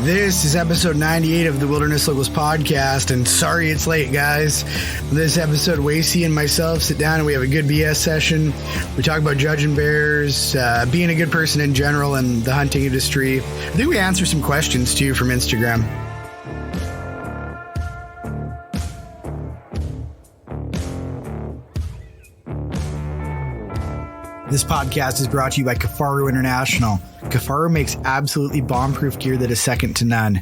This is episode 98 of the Wilderness Locals podcast, and sorry it's late, guys. This episode, Wacey and myself sit down and we have a good BS session. We talk about judging bears, being a good person in general, and the hunting industry. I think we answer some questions, too, from Instagram. This podcast is brought to you by Kifaru International. Kifaru makes absolutely bomb-proof gear that is second to none.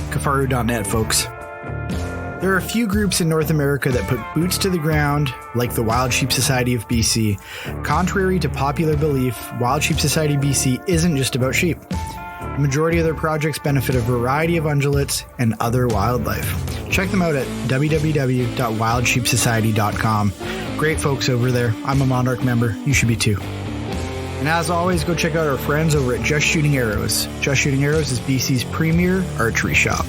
Kifaru.net, folks. There are a few groups in North America that put boots to the ground, like the Wild Sheep Society of BC. Contrary to popular belief, Wild Sheep Society BC isn't just about sheep. The majority of their projects benefit a variety of ungulates and other wildlife. Check them out at www.wildsheepsociety.com. Great folks over there. I'm a Monarch member. You should be too. And as always, go check out our friends over at Just Shooting Arrows. Just Shooting Arrows is BC's premier archery shop.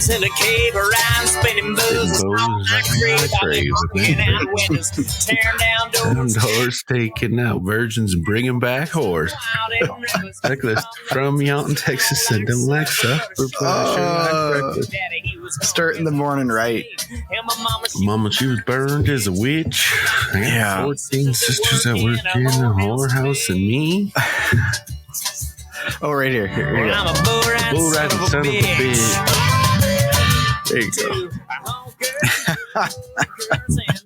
In a cave around spinning booze, tearing down doors, taking out virgins and bringing back whores. Checklist from Yaunton, Texas, and Alexa for breakfast. Starting the morning right. Mama, she was burned as a witch. I got 14 sisters that work in the whorehouse and me. Oh, right here. Here we go. I'm a bull riding son of a bitch. There you go.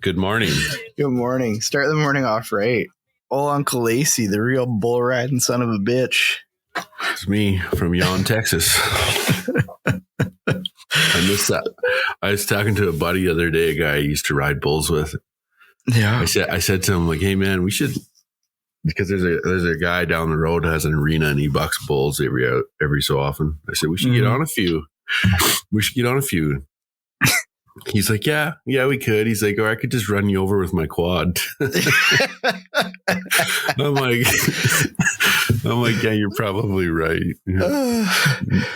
Good morning. Good morning. Start the morning off right. Old Uncle Lacey, the real bull riding son of a bitch. It's me from Yaunton, Texas. I missed that. I was talking to a buddy the other day, a guy I used to ride bulls with. Yeah. I said to him, like, hey man, we should, because there's a guy down the road who has an arena and he bucks bulls every so often. I said, we should get on a few. We should get on a few. He's like, yeah, we could. He's like, or I could just run you over with my quad. I'm like, yeah, you're probably right.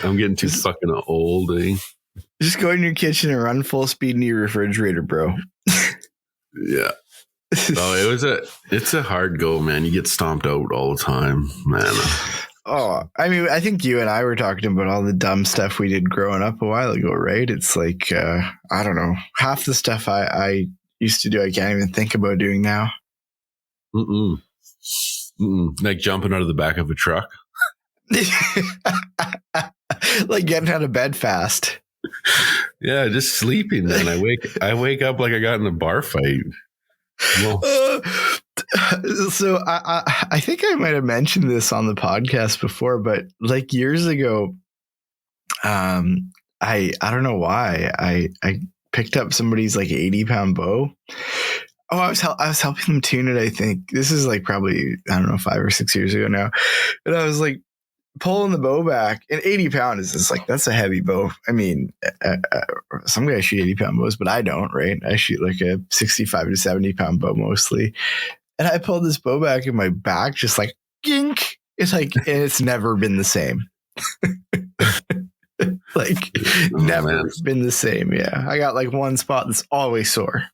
I'm getting too fucking old. Eh? Just go in your kitchen and run full speed into your refrigerator, bro. Yeah. Oh, it's a hard go, man. You get stomped out all the time, man. Oh, I mean, I think you and I were talking about all the dumb stuff we did growing up a while ago, right? It's like, I don't know, half the stuff I used to do, I can't even think about doing now. Like jumping out of the back of a truck. Like getting out of bed fast. Yeah, just sleeping, man. I wake up like I got in a bar fight. So I think I might have mentioned this on the podcast before, but like years ago, I don't know why I picked up somebody's like 80-pound bow. Oh, I was helping them tune it. I think this is like probably, I don't know, 5 or 6 years ago now. But I was like pulling the bow back, and 80-pound is just like, that's a heavy bow. I mean, some guys shoot 80-pound bows, but I don't, right? I shoot like a 65 to 70-pound bow mostly. And I pulled this bow back in my back, just like, gink. It's like, and it's never been the same. Like, never been the same. Yeah. I got like one spot that's always sore.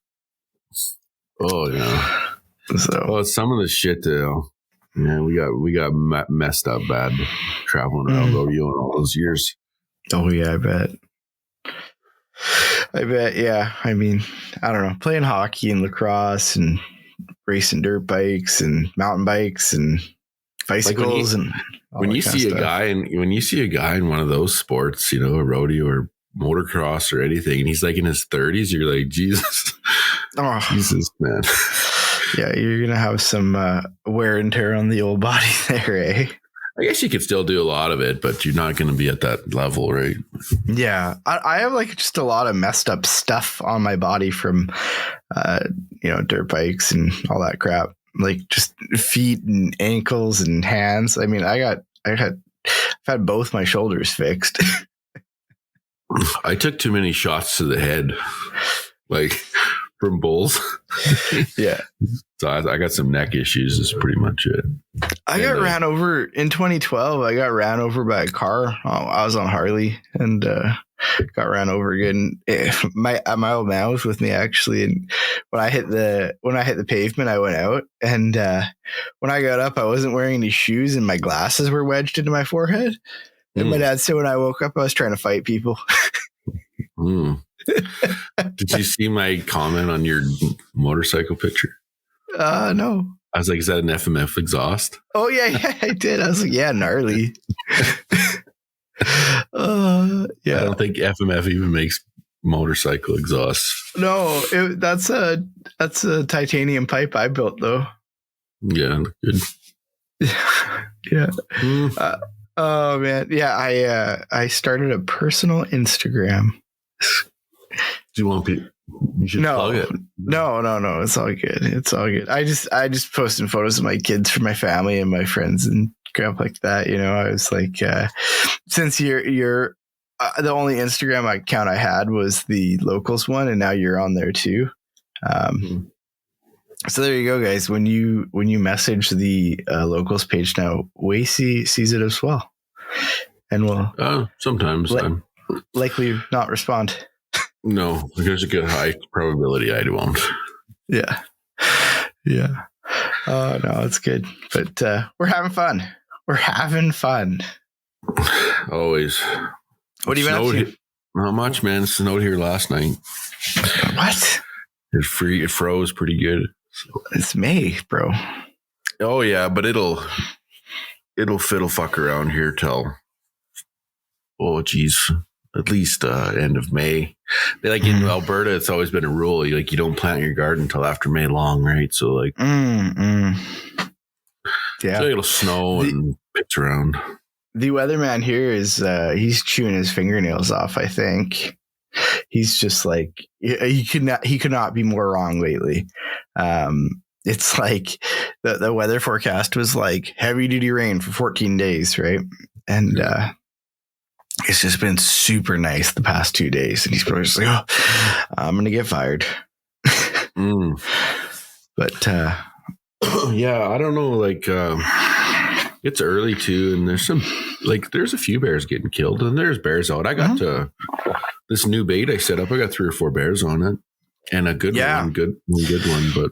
Oh, yeah. So, some of the shit, though. Yeah, we got messed up bad traveling around rodeo in all those years. Oh, yeah, I bet. Yeah. I mean, I don't know. Playing hockey and lacrosse and racing dirt bikes and mountain bikes and bicycles, like when you see a guy in one of those sports, you know, a rodeo or motocross or anything, and he's like in his 30s, you're like, Jesus, Jesus, man. Yeah, you're gonna have some wear and tear on the old body there, eh? I guess you could still do a lot of it, but you're not going to be at that level, right? Yeah. I have like just a lot of messed up stuff on my body from, dirt bikes and all that crap. Like just feet and ankles and hands. I mean, I've had both my shoulders fixed. I took too many shots to the head. Like from bulls. Yeah. So I got some neck issues. Is pretty much it. I got ran over in 2012. I got ran over by a car. I was on Harley and got ran over again. My old man was with me actually, and when I hit the pavement, I went out, and when I got up, I wasn't wearing any shoes, and my glasses were wedged into my forehead. And my dad said when I woke up, I was trying to fight people. Did you see my comment on your motorcycle picture? No. I was like, is that an FMF exhaust? Oh yeah, I did. I was like, yeah, gnarly. Yeah. I don't think FMF even makes motorcycle exhausts. No, that's a titanium pipe I built though. Yeah, good. Yeah. Oh man, yeah. I started a personal Instagram. Do you want people? You should plug it. No. It's all good. It's all good. I just posted photos of my kids for my family and my friends and crap like that. You know, I was like, since you're the only Instagram account I had was the locals one, and now you're on there too. So there you go, guys. When you message the locals page now, Wacey sees it as well, and will sometimes I'm likely not respond. No, there's a good high probability I won't. Yeah. Oh no, it's good, but we're having fun. Always. What have you been up to? Not much, man. It snowed here last night. What? It froze pretty good. It's May, bro. Oh yeah, but it'll fiddle fuck around here till at least end of May. But like in Alberta, it's always been a rule. You don't plant your garden until after May long, right? So like, yeah, so it'll snow and bits around. The weatherman here is he's chewing his fingernails off. I think he's just like he could not be more wrong lately. It's like the weather forecast was like heavy duty rain for 14 days, right? And it's just been super nice the past 2 days, and he's probably just like, "Oh, I'm gonna get fired." But yeah, I don't know. Like, it's early too, and there's a few bears getting killed, and there's bears out. I got this new bait I set up. I got 3 or 4 bears on it, and a good one, good one. But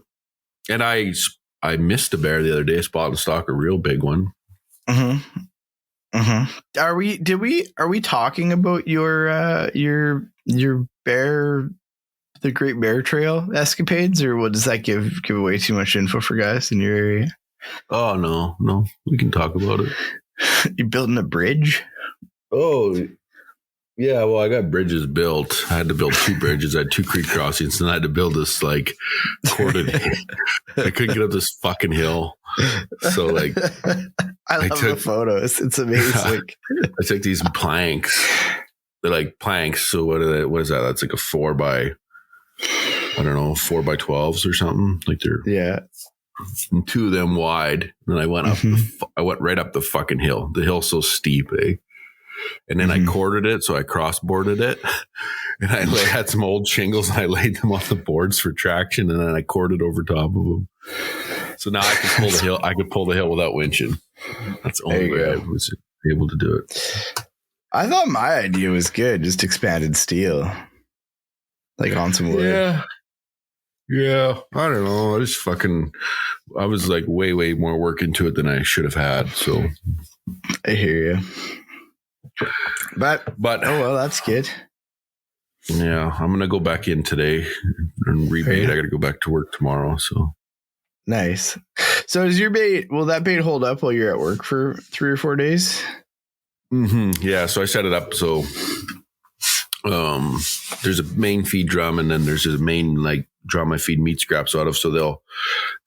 and I missed a bear the other day. I spotted and stalked a real big one. Are we talking about your bear, the Great Bear Trail escapades, or what does that give away too much info for guys in your area? Oh no, we can talk about it. You building a bridge? Oh yeah, well I got bridges built. I had to build 2 bridges. I had 2 creek crossings, and I had to build this like corded. I couldn't get up this fucking hill, so like. I love the photos. It's amazing. I took these planks. They're like planks. So what is that? That's like a 4 by 12s or something. Like they're 2 of them wide. And I went up. I went right up the fucking hill. The hill's so steep, eh? And then I corded it, so I cross-boarded it. And I had some old shingles, and I laid them on the boards for traction, and then I corded over top of them. So now I could pull the hill. I could pull the hill without winching. That's the only way I was able to do it. I thought my idea was good, just expanded steel, like on some wood. Yeah. I don't know. I was like way more work into it than I should have had. So I hear you. But oh well, that's good. Yeah, I'm gonna go back in today and rebait. I got to go back to work tomorrow. So nice. So is your bait? Will that bait hold up while you're at work for 3 or 4 days? Yeah. So I set it up so there's a main feed drum, and then there's a main like drum I feed meat scraps out of. So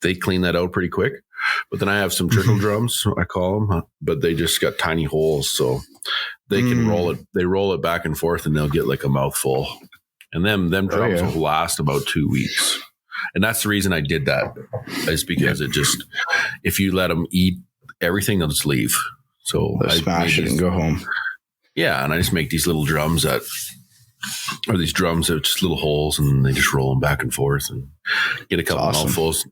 they clean that out pretty quick. But then I have some trickle drums, I call them, but they just got tiny holes, so they can roll it. They roll it back and forth, and they'll get like a mouthful. And them drums will last about 2 weeks. And that's the reason I did that, is because it just, if you let them eat everything, they'll just leave. So they'll smash it and go home. Yeah, and I just make these little drums that or these drums that are just little holes, and they just roll them back and forth and get a couple mouthfuls.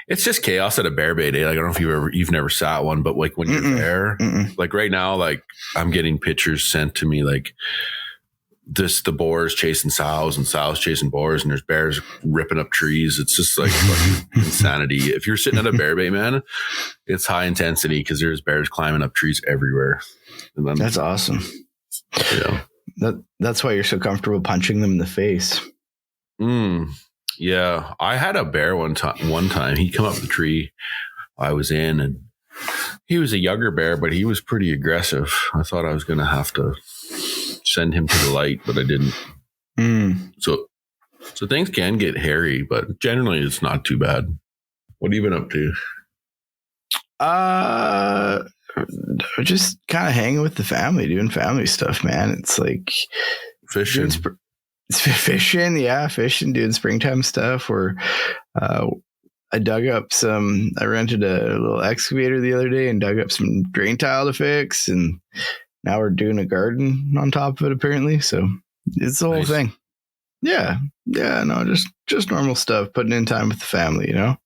It's just chaos at a bear bait. Like, I don't know if you've never sat one, but like when you're there, like right now, like I'm getting pictures sent to me, like the boars chasing sows and sows chasing boars, and there's bears ripping up trees. It's just like fucking insanity. If you're sitting at a bear bait, man, it's high intensity because there's bears climbing up trees everywhere. And then, that's awesome. Yeah. That's why you're so comfortable punching them in the face. Yeah. I had a bear one time. He'd come up the tree I was in, and he was a younger bear, but he was pretty aggressive. I thought I was going to have to send him to the light, but I didn't. So things can get hairy, but generally it's not too bad. What have you been up to? Just kind of hanging with the family, doing family stuff, man. It's like fishing. Fishing, doing springtime stuff. Or I rented a little excavator the other day and dug up some drain tile to fix, and now we're doing a garden on top of it, apparently. So it's the whole thing. Yeah. No, just normal stuff, putting in time with the family, you know?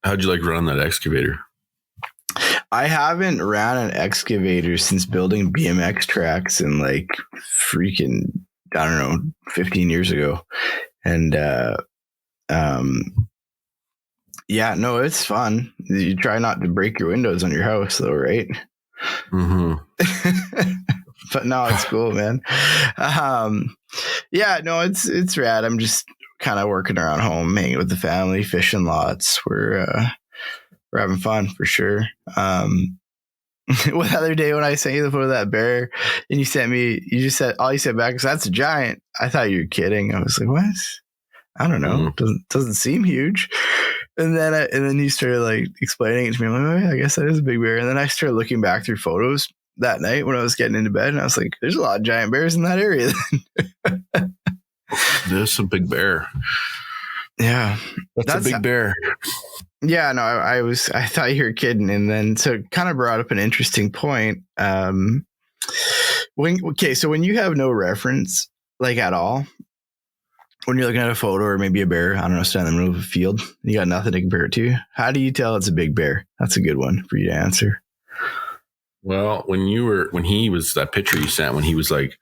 How'd you like running that excavator? I haven't ran an excavator since building BMX tracks in like freaking, I don't know, 15 years ago. And, yeah, no, it's fun. You try not to break your windows on your house though, right? But no, it's cool, man. Yeah, no, it's rad. I'm just kind of working around home, hanging with the family, fishing lots. We're having fun for sure. One other day when I sent you the photo of that bear, and you just said all you said back is, "That's a giant." I thought you were kidding. I was like, "What? I don't know. Doesn't seem huge." And then you started like explaining it to me. I'm like, "Oh yeah, I guess that is a big bear." And then I started looking back through photos that night when I was getting into bed, and I was like, "There's a lot of giant bears in that area." There's some big bear. Yeah, that's a big bear. Yeah, no, I thought you were kidding. And then, so it kind of brought up an interesting point. So when you have no reference, like at all, when you're looking at a photo or maybe a bear, I don't know, standing in the middle of a field, you got nothing to compare it to. How do you tell it's a big bear? That's a good one for you to answer. Well, when he was that picture you sent, when he was like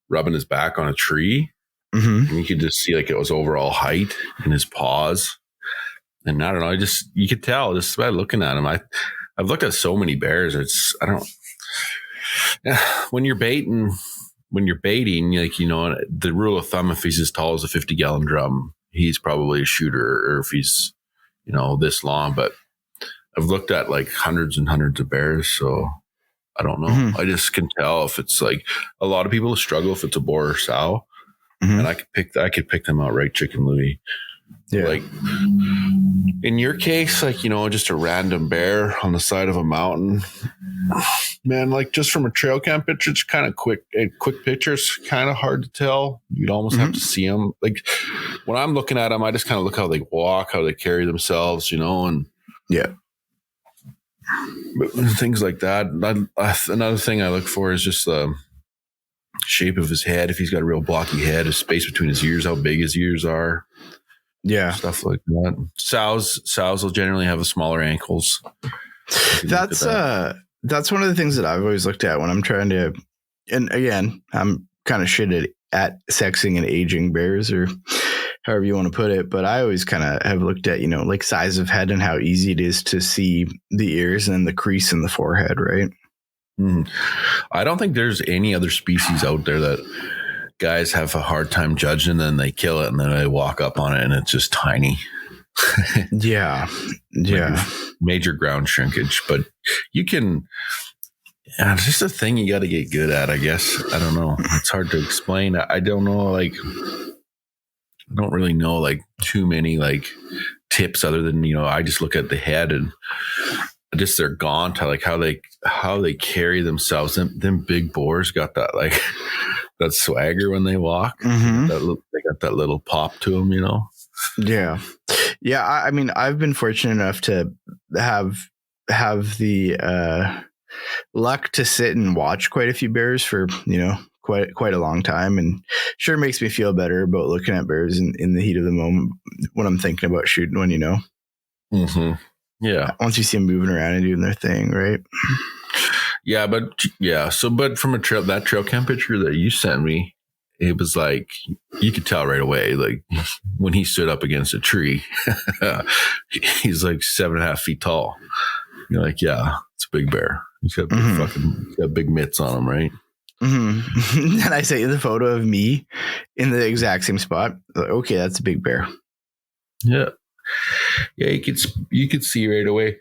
rubbing his back on a tree, and you could just see like it was overall height in his paws. And I don't know, you could tell just by looking at him. I've looked at so many bears. When you're baiting, like, you know, the rule of thumb, if he's as tall as a 50-gallon drum, he's probably a shooter, or if he's, you know, this long. But I've looked at like hundreds and hundreds of bears, so I don't know. I just can tell if it's like, a lot of people struggle if it's a boar or sow, and I could pick them out right, Chicken Louie. Yeah. Like in your case, like, you know, just a random bear on the side of a mountain, man, like just from a trail cam picture, it's kind of quick pictures, kind of hard to tell. You'd almost have to see them. Like when I'm looking at them, I just kind of look how they walk, how they carry themselves, you know, and but things like that. Another thing I look for is just the shape of his head. If he's got a real blocky head, his space between his ears, how big his ears are. Yeah. Stuff like that. Sows will generally have smaller ankles. That's one of the things that I've always looked at when I'm trying to, and again, I'm kind of shit at sexing and aging bears, or however you want to put it. But I always kind of have looked at, you know, like size of head and how easy it is to see the ears and the crease in the forehead, right? I don't think there's any other species out there that guys have a hard time judging, and then they kill it and then they walk up on it and it's just tiny. Yeah. Like major ground shrinkage, but you can, it's just a thing you got to get good at, I guess. I don't know. It's hard to explain. I don't know. Like, I don't really know like too many like tips other than, you know, I just look at the head and just their gaunt, like how they carry themselves. Them big boars got that like that swagger when they walk. They got that little pop to them, you know? Yeah. I mean, I've been fortunate enough to have the luck to sit and watch quite a few bears for, you know, quite a long time, and sure makes me feel better about looking at bears in the heat of the moment when I'm thinking about shooting one, Mm-hmm. Yeah. Once you see them moving around and doing their thing, right? Yeah, but from that trail cam picture that you sent me, it was like you could tell right away, like when he stood up against a tree, he's like 7.5 feet tall. You're like, yeah, it's a big bear. He's got big he's got big mitts on him, right? Mm-hmm. And I sent you the photo of me in the exact same spot. Like, okay, that's a big bear. Yeah, you could see right away.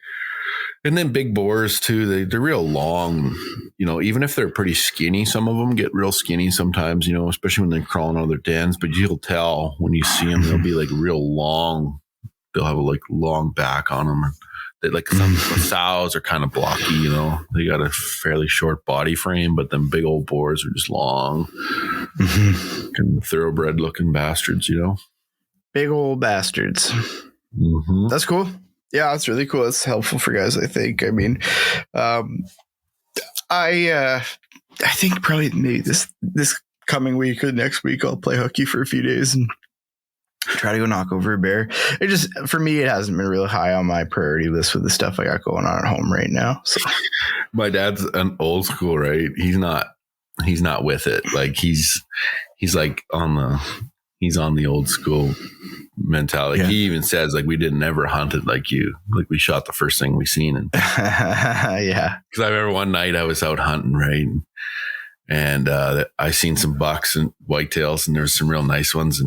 And then big boars too. They're real long. Even if they're pretty skinny, some of them get real skinny sometimes. Especially when they're crawling out of their dens. But you'll tell when you see them, they'll be like real long. They'll have a like long back on them. They like some sows are kind of blocky. They got a fairly short body frame, but them big old boars are just long, and thoroughbred looking bastards. Big old bastards. Mm-hmm. That's cool. Yeah, that's really cool. It's helpful for guys, I think. I mean, I think probably maybe this coming week or next week I'll play hooky for a few days and try to go knock over a bear. It just, for me, it hasn't been really high on my priority list with the stuff I got going on at home right now. So my dad's an old school, right? He's not with it. Like he's like he's on the old school mentality. Yeah. He even says like we didn't ever hunt it like you. Like we shot the first thing we seen. And yeah. Because I remember one night I was out hunting, right? And I seen some bucks and whitetails, and there's some real nice ones,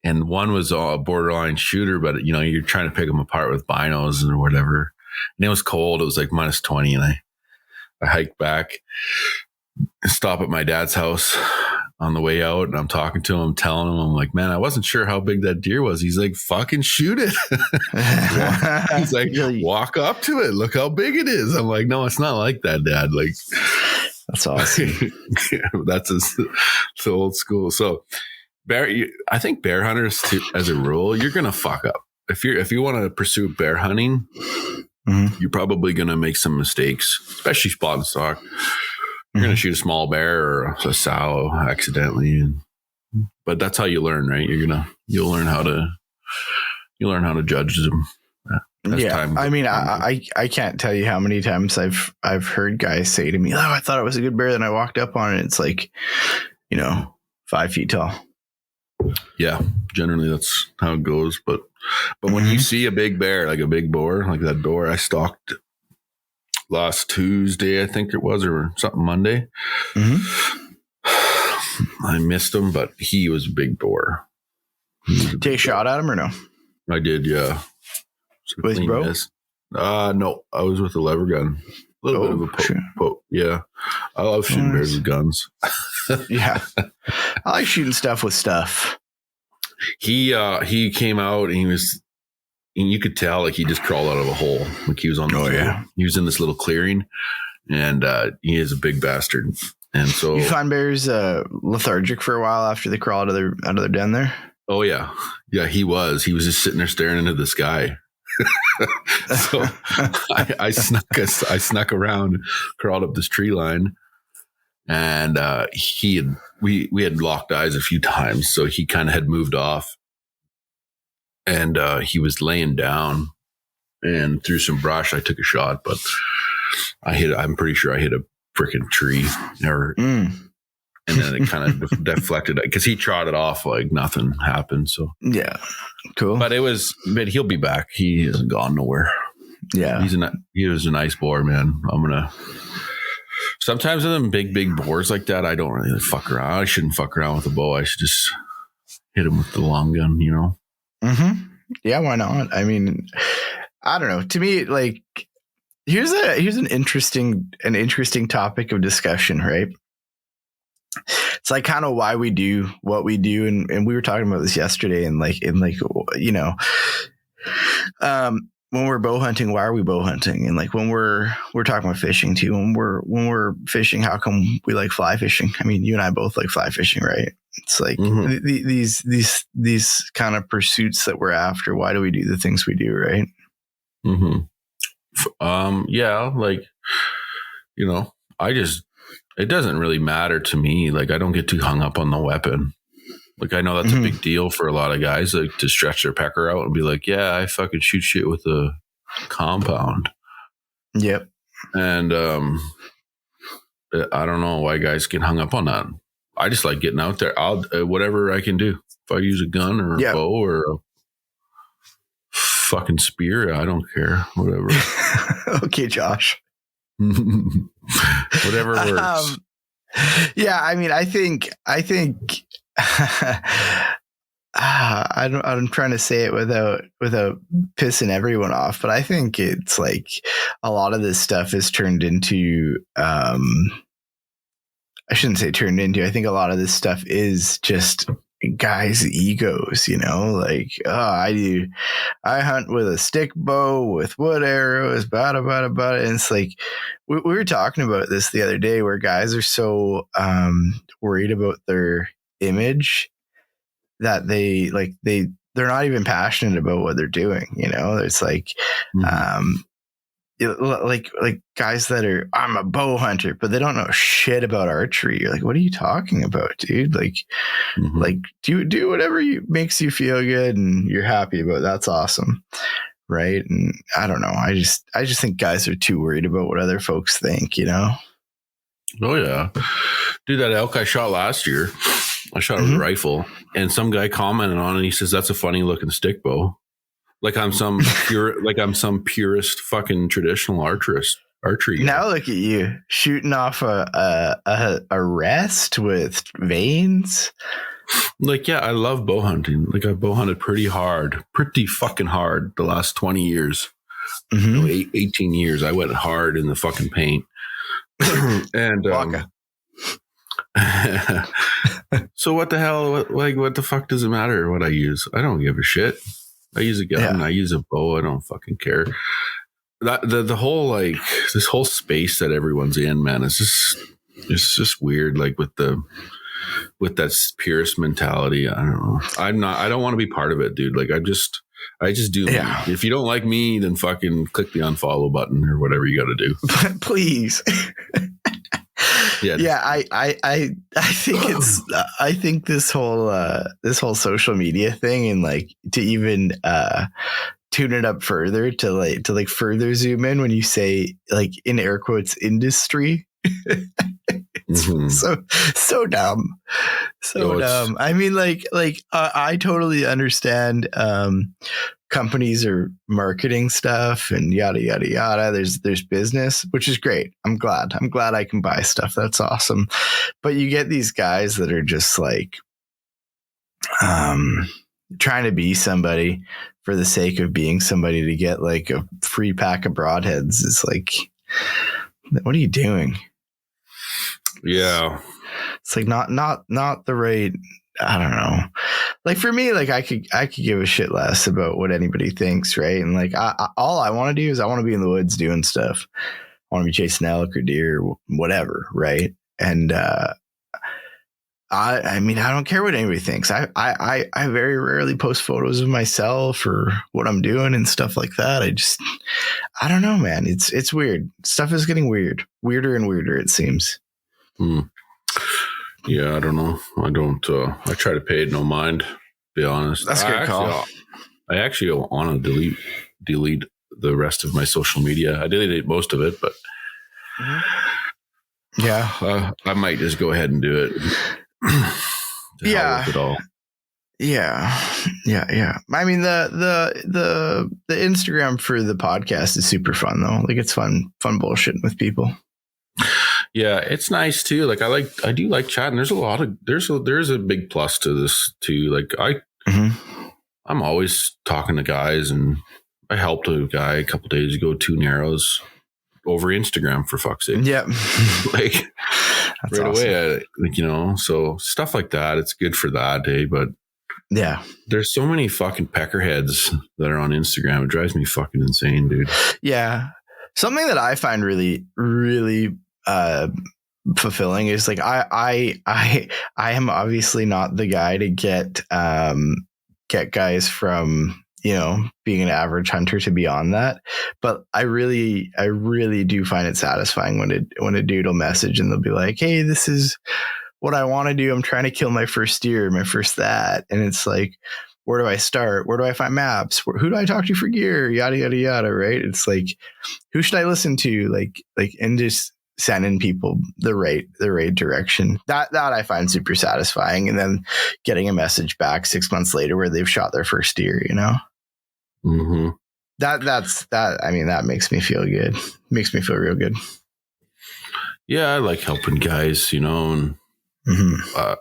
and one was a borderline shooter, but you're trying to pick them apart with binos or whatever. And it was cold. It was like minus 20, and I hiked back, stop at my dad's house on the way out, and I'm talking to him, telling him, I'm like, man, I wasn't sure how big that deer was. He's like, fucking shoot it. He's like, walk up to it. Look how big it is. I'm like, no, it's not like that, Dad. Like, that's awesome. That's so old school. So I think bear hunters, as a rule, you're gonna fuck up. If you want to pursue bear hunting, you're probably gonna make some mistakes, especially spot and stock. You're gonna shoot a small bear or a sow accidentally, but that's how you learn, right? You'll learn how to judge them. Yeah, I mean, I can't tell you how many times I've heard guys say to me, "Oh, I thought it was a good bear," then I walked up on it, and it's like, 5 feet tall. Yeah, generally that's how it goes. But when you see a big bear, like a big boar, like that boar I stalked last Tuesday, I think it was, or something Monday. I missed him, but he was a big boar. Take a shot at him or no? I did, yeah. Was he bro? No, I was with a lever gun. A little bit of a poke. Yeah. I love shooting bears with guns. Yeah. I like shooting stuff with stuff. He came out and you could tell like he just crawled out of a hole. Like he was on the floor. Yeah. He was in this little clearing, and he is a big bastard. And so you find bears lethargic for a while after they crawl out of their den there? Oh yeah. Yeah, he was just sitting there staring into the sky. So I snuck around, crawled up this tree line, and we had locked eyes a few times, so he kind of had moved off, and he was laying down, and through some brush I took a shot, but I'm pretty sure I hit a freaking tree, and then it kind of deflected because he trotted off like nothing happened. So yeah, cool. But he'll be back. He hasn't gone nowhere. Yeah, he was a nice boar, man. Sometimes with them big boars like that, I don't really fuck around. I shouldn't fuck around with a bow. I should just hit him with the long gun, Yeah, why not? I mean, I don't know. To me, like, here's an interesting topic of discussion, right? It's like kind of why we do what we do, and we were talking about this yesterday, and when we're bow hunting, why are we bow hunting? And like when we're talking about fishing too, when we're fishing, how come we like fly fishing? I mean, you and I both like fly fishing, right? It's like these kind of pursuits that we're after. Why do we do the things we do, right? Yeah, like I it doesn't really matter to me. Like, I don't get too hung up on the weapon. Like, I know that's a big deal for a lot of guys, like, to stretch their pecker out and be like, yeah, I fucking shoot shit with a compound. Yep. And I don't know why guys get hung up on that. I just like getting out there. I'll whatever I can do. If I use a gun or a bow or a fucking spear, I don't care. Whatever. Okay, Josh. Whatever works. Yeah, I mean, I think I'm trying to say it without pissing everyone off, but I think it's like a lot of this stuff is turned into I shouldn't say turned into. I think a lot of this stuff is just guys' egos, you know, like, I hunt with a stick bow with wood arrows, and it's like we were talking about this the other day, where guys are so worried about their image that they're not even passionate about what they're doing, you know. It's like like guys that are, I'm a bow hunter, but they don't know shit about archery. You're like, what are you talking about, dude? Like, like do whatever makes you feel good and you're happy about. That's awesome, right? And I don't know. I just think guys are too worried about what other folks think, you know. Oh yeah, dude. That elk I shot last year, I shot with a rifle, and some guy commented on it. He says, "That's a funny looking stick bow." Like I'm some purist fucking traditional archery. Now look at you shooting off a rest with veins. Like, yeah, I love bow hunting. Like, I've bow hunted pretty fucking hard the last 20 years. 18 years. I went hard in the fucking paint. And so what the hell? What the fuck does it matter what I use? I don't give a shit. I use a gun. I use a bow. I don't fucking care. That the whole, like, this whole space that everyone's in, man, it's just weird. Like with that purist mentality. I don't know. I don't want to be part of it, dude. Like I just do. Yeah. Me. If you don't like me, then fucking click the unfollow button or whatever you got to do. Please. Yeah. I think this whole social media thing, and like to even tune it up further to further zoom in when you say, like, in air quotes, industry. It's so dumb. Dumb. I mean, I totally understand companies are marketing stuff and yada yada yada. There's business, which is great. I'm glad I can buy stuff. That's awesome. But you get these guys that are just like trying to be somebody for the sake of being somebody to get like a free pack of broadheads. It's like, what are you doing? Yeah. It's like not the right, I don't know. Like for me, like I could give a shit less about what anybody thinks, right? And like all I want to do is I want to be in the woods doing stuff. I want to be chasing elk or deer or whatever, right? And I mean, I don't care what anybody thinks. I very rarely post photos of myself or what I'm doing and stuff like that. I don't know, man. It's weird. Stuff is getting weirder and weirder, it seems. Yeah, I don't know. I try to pay it no mind, to be honest. That's a good call. I actually want to delete the rest of my social media. I deleted most of it, but yeah, I might just go ahead and do it. Yeah. It all. Yeah. I mean, the Instagram for the podcast is super fun though. Like it's fun bullshitting with people. Yeah, it's nice too. Like I do like chatting. There's a big plus to this too. Like I'm always talking to guys, and I helped a guy a couple days ago 2 arrows over Instagram, for fuck's sake. Yeah. Like that's right awesome. Away. So stuff like that. It's good for that, eh? But yeah, there's so many fucking peckerheads that are on Instagram. It drives me fucking insane, dude. Yeah. Something that I find really, really fulfilling is like I am obviously not the guy to get guys from being an average hunter to be on that. But I really do find it satisfying when a dude will message and they'll be like, hey, this is what I want to do. I'm trying to kill my first deer, my first that. And it's like, where do I start? Where do I find maps? Who do I talk to for gear? Yada, yada, yada. Right. It's like, who should I listen to? And just sending people the right direction. That I find super satisfying. And then getting a message back 6 months later where they've shot their first deer, Mm-hmm. That makes me feel good. Makes me feel real good. Yeah. I like helping guys, and Mm-hmm.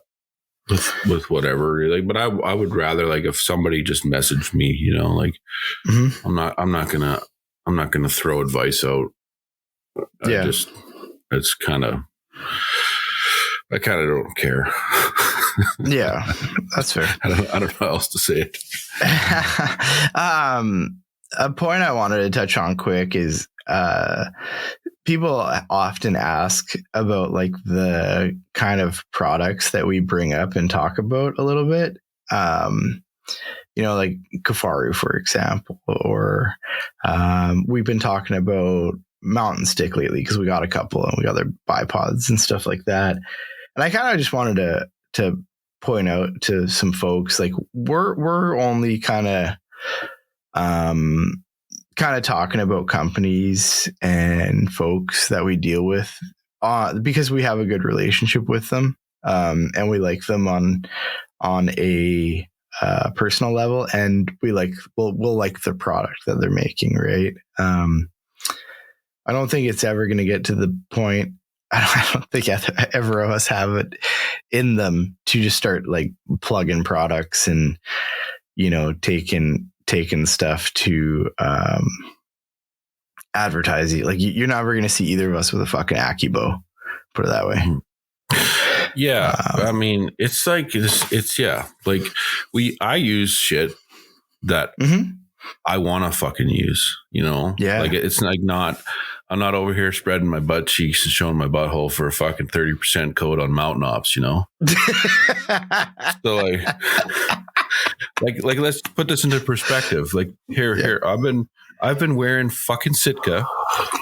with whatever, but I would rather, like, if somebody just messaged me, Mm-hmm. I'm not gonna throw advice out. Yeah. I kind of don't care. Yeah, that's fair. I don't know how else to say it. A point I wanted to touch on quick is people often ask about like the kind of products that we bring up and talk about a little bit. Like Kafaru, for example, or we've been talking about Mountain Stick lately because we got a couple and we got their bipods and stuff like that. And I kind of just wanted to point out to some folks, like we're only kind of talking about companies and folks that we deal with because we have a good relationship with them, and we like them on a personal level, and we'll like the product that they're making, right? I don't think it's ever going to get to the point. I don't think ever of us have it in them to just start like plugging products and taking stuff to advertising. Like you're never going to see either of us with a fucking Akibo, put it that way. Yeah. It's like, it's yeah. Like I use shit that I want to fucking use, Yeah. Like it's like I'm not over here spreading my butt cheeks and showing my butthole for a fucking 30% code on Mountain Ops, So like let's put this into perspective. Like here, I've been wearing fucking Sitka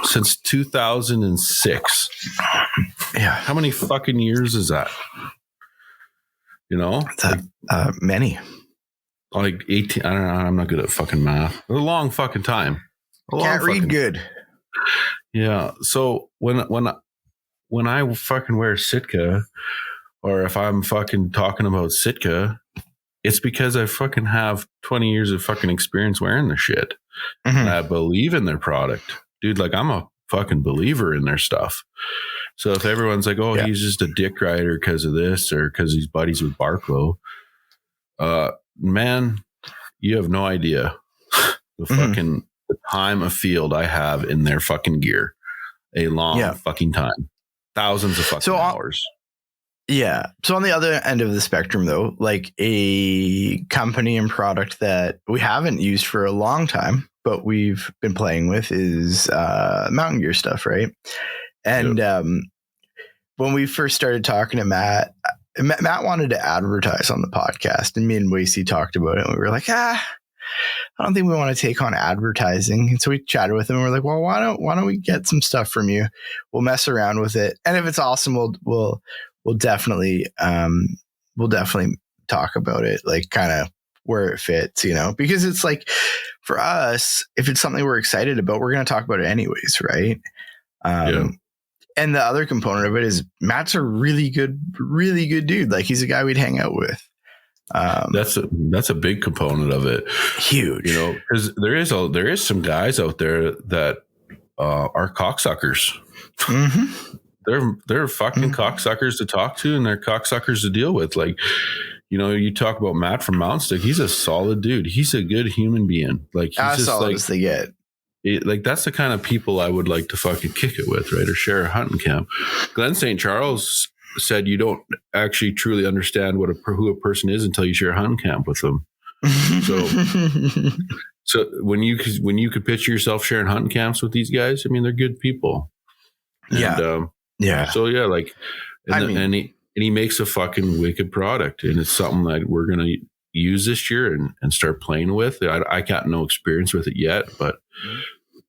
since 2006. Yeah. How many fucking years is that? Many. Like 18. I don't know. I'm not good at fucking math. A long fucking time. Can't read good. Yeah. So when I fucking wear Sitka, or if I'm fucking talking about Sitka, it's because I fucking have 20 years of fucking experience wearing the shit. Mm-hmm. And I believe in their product. Dude, like I'm a fucking believer in their stuff. So if everyone's like, oh, he's just a dick rider because of this or because he's buddies with Barklow, man, you have no idea the fucking the time of field I have in their fucking gear. A long fucking time. Thousands of fucking hours. Yeah. So on the other end of the spectrum, though, like a company and product that we haven't used for a long time, but we've been playing with is mountain gear stuff, right? And when we first started talking to Matt wanted to advertise on the podcast, and me and Wacey talked about it, and we were like, I don't think we want to take on advertising. And so we chatted with him and we're like, well, why don't we get some stuff from you? We'll mess around with it. And if it's awesome, we'll definitely talk about it, like kind of where it fits, because it's like for us, if it's something we're excited about, we're going to talk about it anyways. Right. And the other component of it is Matt's a really good dude. Like he's a guy we'd hang out with. That's a big component of it. Huge, because there is some guys out there that are cocksuckers. Mm-hmm. They're fucking cocksuckers to talk to, and they're cocksuckers to deal with. Like, you talk about Matt from Mountain Stick. He's a solid dude. He's a good human being. Like he's as just solid like as they get. Like that's the kind of people I would like to fucking kick it with, right? Or share a hunting camp. Glenn St. Charles said you don't actually truly understand who a person is until you share a hunting camp with them. So when you could picture yourself sharing hunting camps with these guys, I mean, they're good people. And, So like, and he makes a fucking wicked product, and it's something that we're gonna use this year and start playing with. I got no experience with it yet, but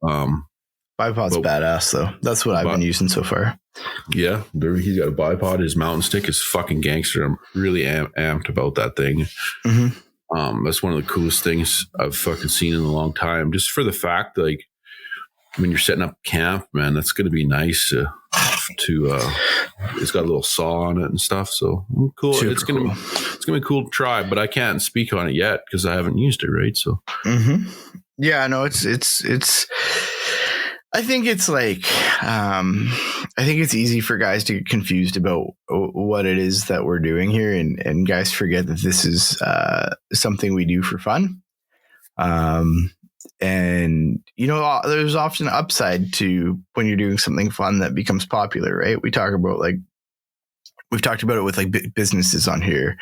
bipod's badass though. That's what I've been using so far. Yeah, he's got a bipod. His mountain stick is fucking gangster. I'm really amped about that thing. That's one of the coolest things I've fucking seen in a long time. Just for the fact, like, when you're setting up camp, man, that's going to be nice to it's got a little saw on it and stuff. So cool. Super it's going to be cool to try, but I can't speak on it yet because I haven't used it. Right. So, yeah, no, it's, I think it's like, I think it's easy for guys to get confused about what it is that we're doing here. And guys forget that this is something we do for fun. And, you know, there's often an upside to when you're doing something fun that becomes popular, right? We've talked about it with like businesses on here,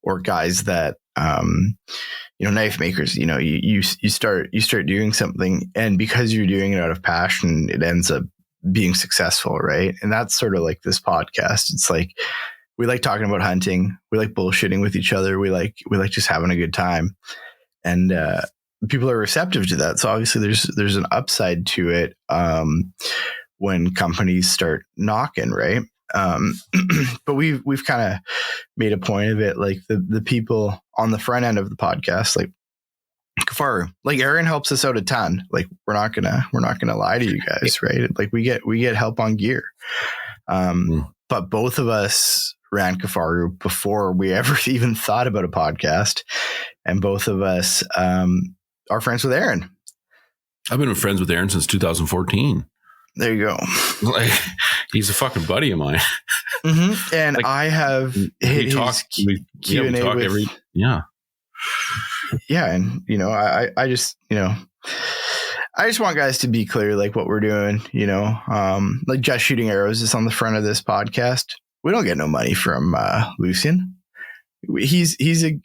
or guys that, you know, knife makers, you know, you start doing something, and because you're doing it out of passion, it ends up being successful. Right. And that's sort of like this podcast. It's like, we like talking about hunting. We like bullshitting with each other. We like just having a good time. And, people are receptive to that. So obviously there's an upside to it, when companies start knocking, right? But we've kind of made a point of it, like the people on the front end of the podcast, like Kafaru, like Aaron helps us out a ton. Like we're not gonna lie to you guys, right? Like we get help on gear. But both of us ran Kafaru before we ever even thought about a podcast, and both of us are friends with Aaron. I've been friends with Aaron since 2014. There you go. Like, he's a fucking buddy of mine. And like, I have hit his Q&A with, yeah. And you know, I just, you know, I just want guys to be clear, like what we're doing, you know, like Just Shooting Arrows is on the front of this podcast. We don't get no money from Lucian. He's a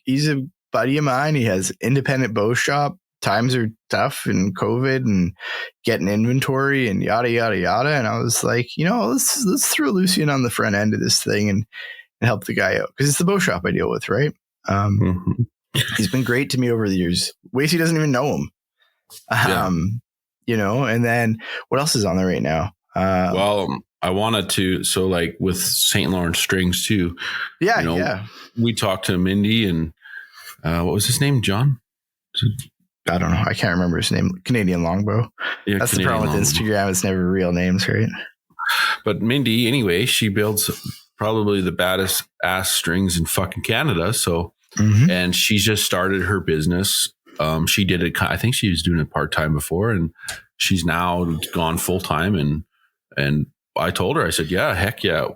buddy of mine. He has independent bow shop. Times are tough and COVID and getting inventory and yada, yada, yada. And I was like, you know, let's throw Lucian on the front end of this thing and help the guy out, because it's the bow shop I deal with, right? He's been great to me over the years. Wacey doesn't even know him. You know, and then what else is on there right now? Well, I wanted to, so like with St. Lawrence Strings too. Yeah, you know, we talked to Mindy and what was his name? John? I don't know. I can't remember his name. Canadian Longbow. Yeah, that's Canadian the problem with Instagram. It's never real names, right? But Mindy, anyway, she builds probably the baddest ass strings in fucking Canada. So, and she just started her business. She did it. I think she was doing it part-time before, and she's now gone full-time. And I told her, I said, yeah, heck yeah,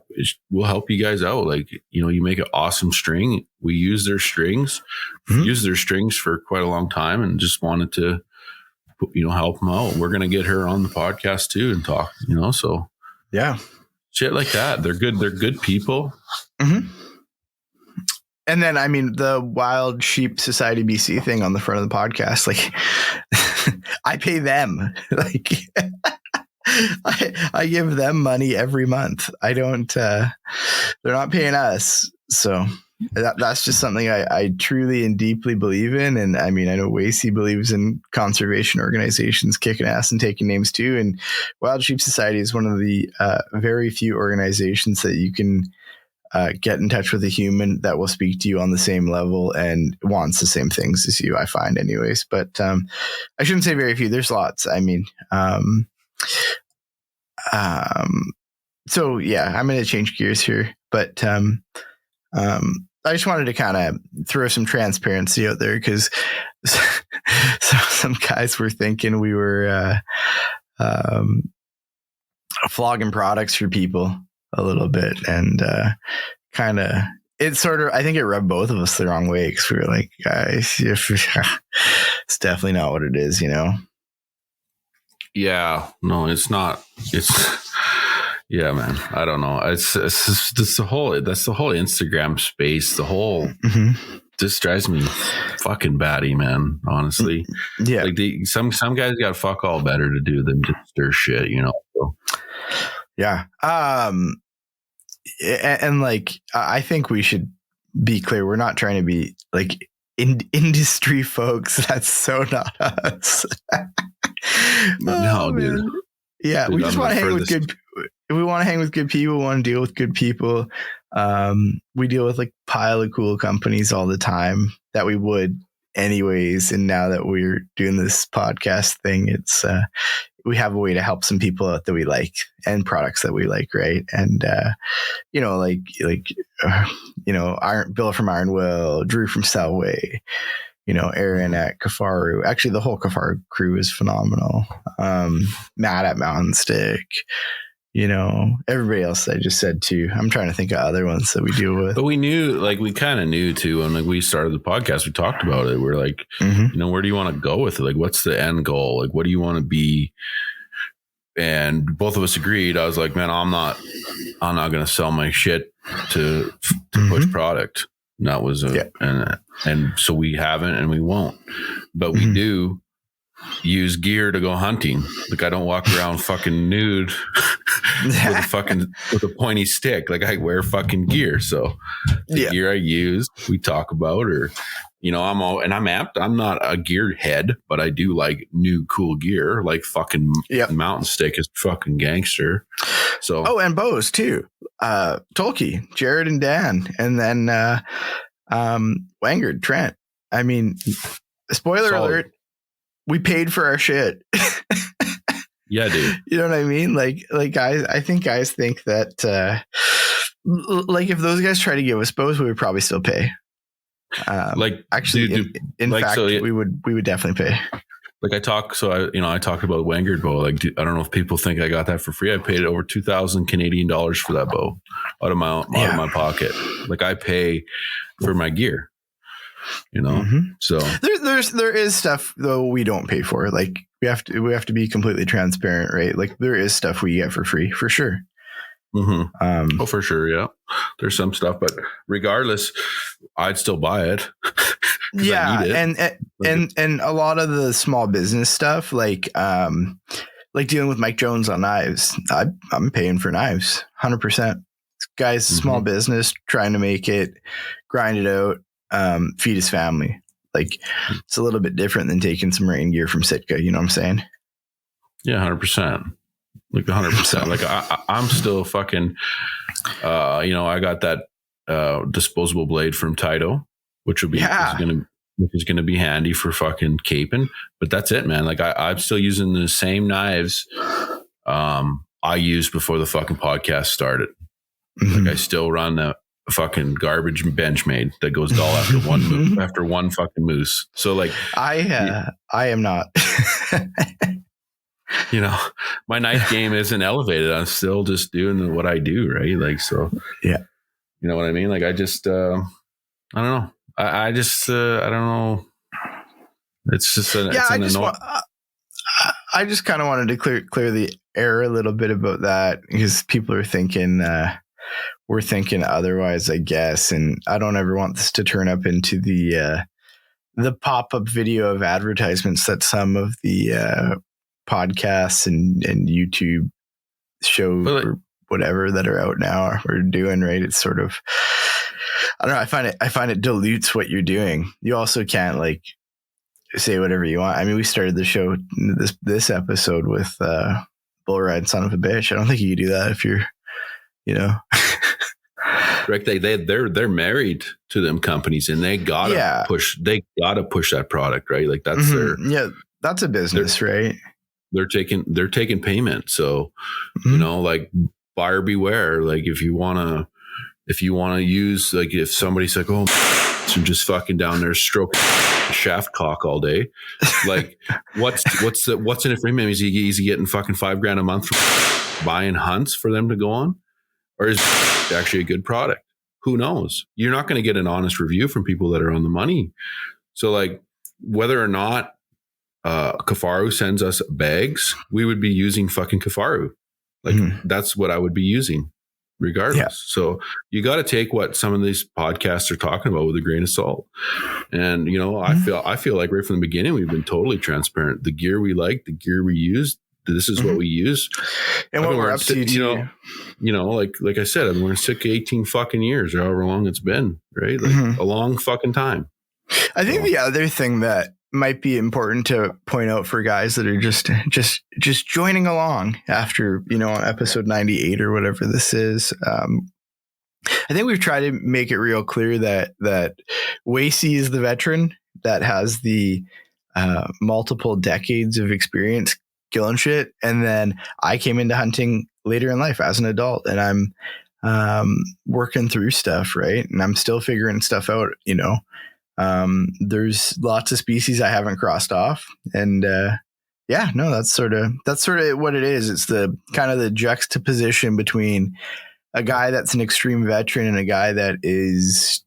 we'll help you guys out. Like, you know, you make an awesome string. We use their strings, use their strings for quite a long time, and just wanted to, you know, help them out. We're going to get her on the podcast too and talk, you know, so yeah, shit like that. They're good people. And then, I mean, the Wild Sheep Society BC thing on the front of the podcast, like I pay them, like I give them money every month. I don't, they're not paying us. So that's just something I truly and deeply believe in. And I mean, I know Wacey believes in conservation organizations kicking ass and taking names too. And Wild Sheep Society is one of the very few organizations that you can get in touch with a human that will speak to you on the same level and wants the same things as you, I find anyways. But I shouldn't say very few. There's lots. I mean, so yeah, I'm going to change gears here, but I just wanted to kind of throw some transparency out there, because some guys were thinking we were flogging products for people a little bit, and kind of it sort of, I think it rubbed both of us the wrong way, because we were like, guys, it's definitely not what it is, you know? Yeah, no, it's not. Yeah, man. I don't know. It's the whole Instagram space. The whole this drives me fucking batty, man. Honestly, yeah. Like some guys got fuck all better to do than just their shit, you know. So. Yeah. And like I think we should be clear. We're not trying to be like industry folks. That's so not us. No, dude. Man. Yeah, Dude, we just want to hang with furthest. good. We want to hang with good people. Want to deal with good people. We deal with like pile of cool companies all the time that we would anyways. And now that we're doing this podcast thing, it's we have a way to help some people out that we like and products that we like, right? And Bill from Ironwell, Drew from Selway, Aaron at Kafaru. Actually, the whole Kafaru crew is phenomenal. Matt at Mountain Stick. Everybody else I just said too. I'm trying to think of other ones that we deal with. But we kind of knew too. And like we started the podcast, we talked about it. We're like, where do you want to go with it? Like, what's the end goal? Like, what do you want to be? And both of us agreed. I was like, man, I'm not going to sell my shit to push product. And that was and so we haven't, and we won't, but we do use gear to go hunting. Like I don't walk around fucking nude with a pointy stick. Like I wear fucking gear. So the gear I use, we talk about, or I'm amped. I'm not a gear head, but I do like new cool gear. Like fucking Mountain Stick is fucking gangster. So and bows too. Tolkien, Jared and Dan, and then Wangard, Trent. I mean, spoiler alert. We paid for our shit. Yeah, dude. You know what I mean? Like guys, I think guys think that, like if those guys try to give us bows, we would probably still pay. Actually, in fact, we would definitely pay. Like I talked about Wangard bow. Like, I don't know if people think I got that for free. I paid over 2,000 Canadian dollars for that bow out of my pocket. Like I pay for my gear. So there is stuff though we don't pay for. Like we have to be completely transparent, right? Like there is stuff we get for free, for sure. For sure, yeah. There's some stuff, but regardless, I'd still buy it. Yeah, and a lot of the small business stuff, like dealing with Mike Jones on knives, I'm paying for knives, 100%. Guy's small business, trying to make it, grind it out. Feed his family. Like it's a little bit different than taking some rain gear from Sitka. You know what I'm saying? Yeah, 100%. Like 100%. Like I'm still fucking. I got that disposable blade from Taito, which will be which is gonna be handy for fucking caping. But that's it, man. Like I'm still using the same knives I used before the fucking podcast started. Like I still run the fucking garbage Benchmade that goes dull after one fucking moose. So like I am not. My knife game isn't elevated. I'm still just doing what I do, right? Like so. Yeah. You know what I mean? Like I just I don't know. I don't know. It's just I just kind of wanted to clear the air a little bit about that, because people are thinking we're thinking otherwise, I guess. And I don't ever want this to turn up into the pop-up video of advertisements that some of the podcasts and YouTube shows or whatever that are out now are doing, right? It's sort of, I don't know. I find it dilutes what you're doing. You also can't like say whatever you want. I mean, we started the show, this episode with bull ride son of a bitch. I don't think you can do that if you're, Rick, they're married to them companies, and they gotta push that product, right? Like that's that's a business, right? They're taking payment. So, like buyer beware. Like if you want to use, like if somebody's like, oh, so just fucking down there stroking shaft cock all day, like what's in it for him? Is he getting fucking $5,000 a month for buying hunts for them to go on? Or is it actually a good product? Who knows? You're not going to get an honest review from people that are on the money. So like whether or not Kafaru sends us bags, we would be using fucking Kafaru. Like that's what I would be using regardless. Yeah. So you got to take what some of these podcasts are talking about with a grain of salt. And, I feel like right from the beginning, we've been totally transparent. The gear we like, the gear we use, this is what we use. And what we're up to, like I said, I've been wearing Sitka 18 fucking years or however long it's been, right? Like a long fucking time. I think the other thing that might be important to point out for guys that are just joining along after, episode 98 or whatever this is. I think we've tried to make it real clear that Wacey is the veteran that has the multiple decades of experience killing shit. And then I came into hunting later in life as an adult, and I'm working through stuff, right? And I'm still figuring stuff out, there's lots of species I haven't crossed off, and that's sort of what it is. It's the kind of the juxtaposition between a guy that's an extreme veteran and a guy that is,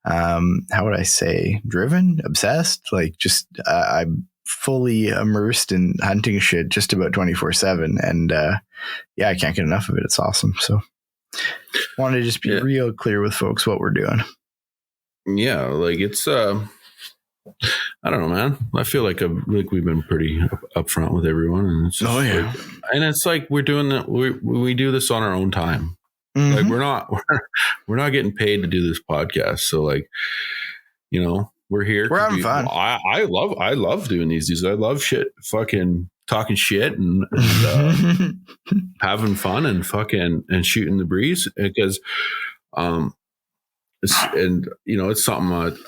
how would I say, driven, obsessed, like just I'm fully immersed in hunting shit just about 24/7, and I can't get enough of it. It's awesome. So wanted to just be real clear with folks what we're doing. Yeah, like it's I don't know, man. I feel like we've been pretty upfront with everyone, and it's just it's like we're doing that. We do this on our own time. Mm-hmm. Like we're not getting paid to do this podcast. So like, we're here. We're having fun. I love doing these. I love fucking talking shit and having fun and fucking and shooting the breeze, because it's something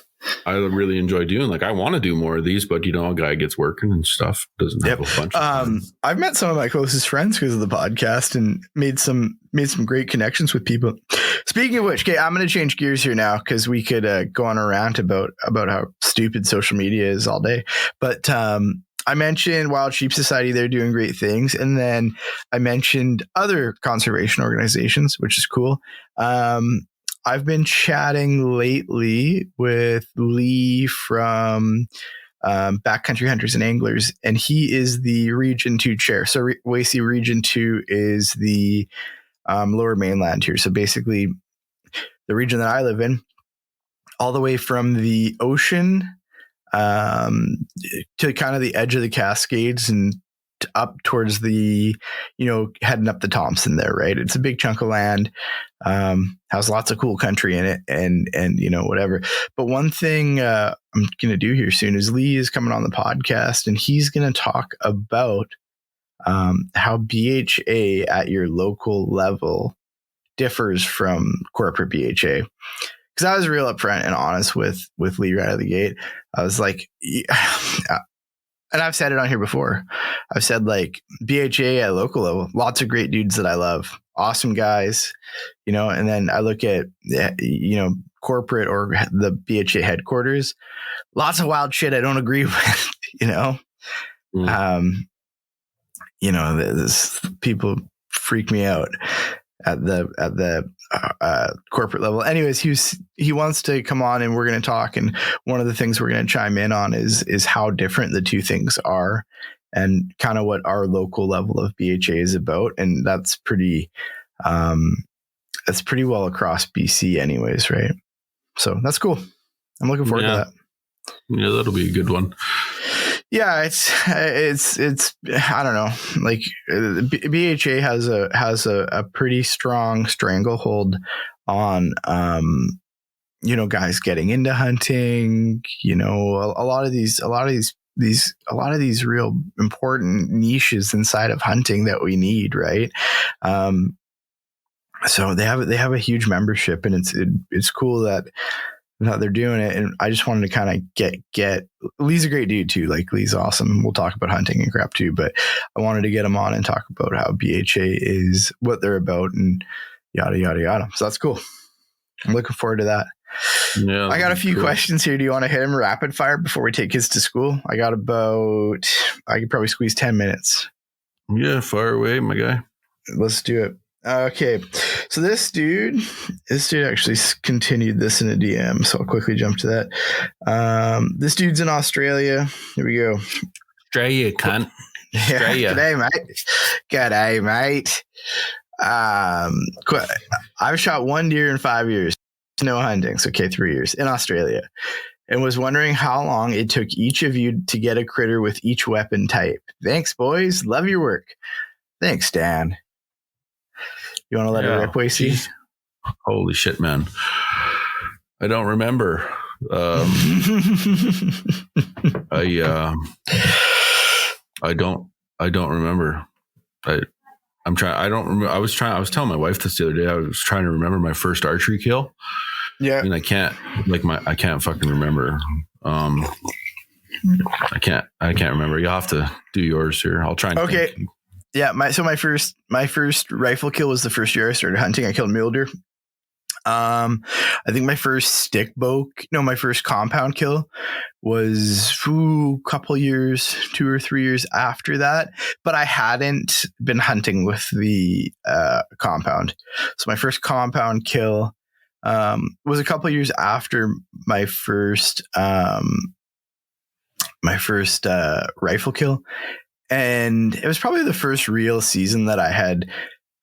I really enjoy doing. Like I want to do more of these, but a guy gets working and stuff, doesn't have a bunch of time. I've met some of my closest friends because of the podcast and made some great connections with people. Speaking of which, okay, I'm going to change gears here now because we could go on a rant about how stupid social media is all day. But I mentioned Wild Sheep Society, they're doing great things. And then I mentioned other conservation organizations, which is cool. I've been chatting lately with Lee from Backcountry Hunters and Anglers, and he is the Region 2 chair. So Wacey Region 2 is the lower mainland here. So basically the region that I live in, all the way from the ocean to kind of the edge of the Cascades and up towards the, heading up the Thompson there, right? It's a big chunk of land, has lots of cool country in it and whatever. But one thing I'm going to do here soon is Lee is coming on the podcast, and he's going to talk about how BHA at your local level differs from corporate BHA. Because I was real upfront and honest with Lee right out of the gate. I was like, and I've said it on here before. I've said like BHA at local level, lots of great dudes that I love, awesome guys, and then I look at, corporate or the BHA headquarters, lots of wild shit I don't agree with, this people freak me out at the corporate level. Anyways, he wants to come on and we're going to talk. And one of the things we're going to chime in on is how different the two things are and kind of what our local level of BHA is about. And that's pretty well across BC anyways. Right. So that's cool. I'm looking forward to that. Yeah, that'll be a good one. Yeah, it's I don't know. Like BHA has a pretty strong stranglehold on guys getting into hunting. A lot of these real important niches inside of hunting that we need, right? So they have a huge membership, and it's cool that they're doing it. And I just wanted to kind of get Lee's a great dude too. Like Lee's awesome. We'll talk about hunting and crap too, but I wanted to get him on and talk about how BHA is, what they're about, and yada, yada, yada. So that's cool. I'm looking forward to that. Yeah, I got a few questions here. Do you want to hit him rapid fire before we take kids to school? I could probably squeeze 10 minutes. Yeah, fire away, my guy. Let's do it. Okay, so this dude actually continued this in a DM, so I'll quickly jump to that. This dude's in Australia. Here we go. Australia, cunt. Australia. G'day, mate. I've shot one deer in 5 years. No hunting. So, 3 years in Australia, and was wondering how long it took each of you to get a critter with each weapon type. Thanks, boys. Love your work. Thanks, Dan. You want to let it rip, Wacey? Holy shit, man. I don't remember. I don't remember. I'm trying. I don't remember. I was telling my wife this the other day. I was trying to remember my first archery kill. Yeah. And I can't fucking remember. I can't remember. You'll have to do yours here. I'll try and Okay. think. Yeah. My first rifle kill was the first year I started hunting. I killed mule deer. I think my first my first compound kill was a couple years, 2 or 3 years after that, but I hadn't been hunting with the compound. So my first compound kill was a couple years after my first rifle kill. And it was probably the first real season that I had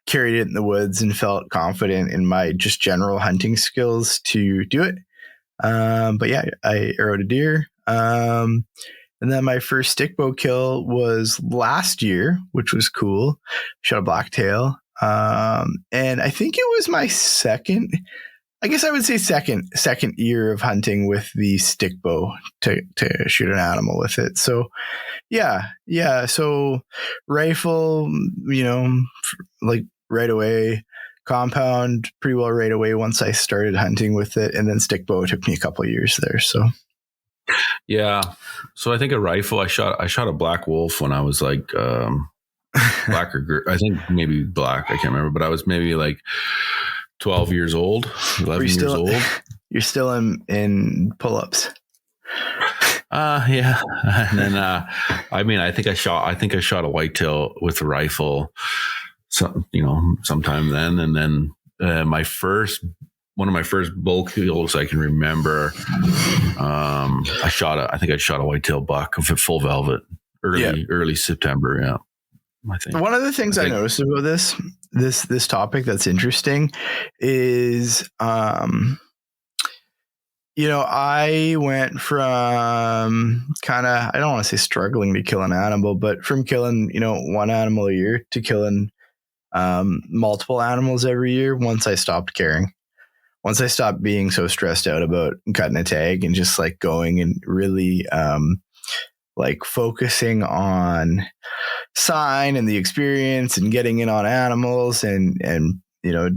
carried it in the woods and felt confident in my just general hunting skills to do it. But yeah, I arrowed a deer. And then my first stick bow kill was last year, which was cool. Shot a blacktail. And I think it was my second year of hunting with the stick bow to shoot an animal with it. So yeah. So rifle, like right away, compound pretty well right away once I started hunting with it, and then stick bow took me a couple of years there. So yeah. So I think a rifle. I shot a black wolf when I was like black or I think maybe black. I can't remember, but I was maybe like 12 years old, 11 years old. You're still in pull-ups. Yeah. And then, I think I shot a whitetail with a rifle, sometime then. And then, one of my first bull kills I can remember, I shot a whitetail buck of full velvet early September. Yeah. I think one of the things I noticed about this topic that's interesting is, I went from kind of, I don't want to say struggling to kill an animal, but from killing, one animal a year to killing multiple animals every year once I stopped caring. Once I stopped being so stressed out about cutting a tag and just like going and really like focusing on sign and the experience and getting in on animals and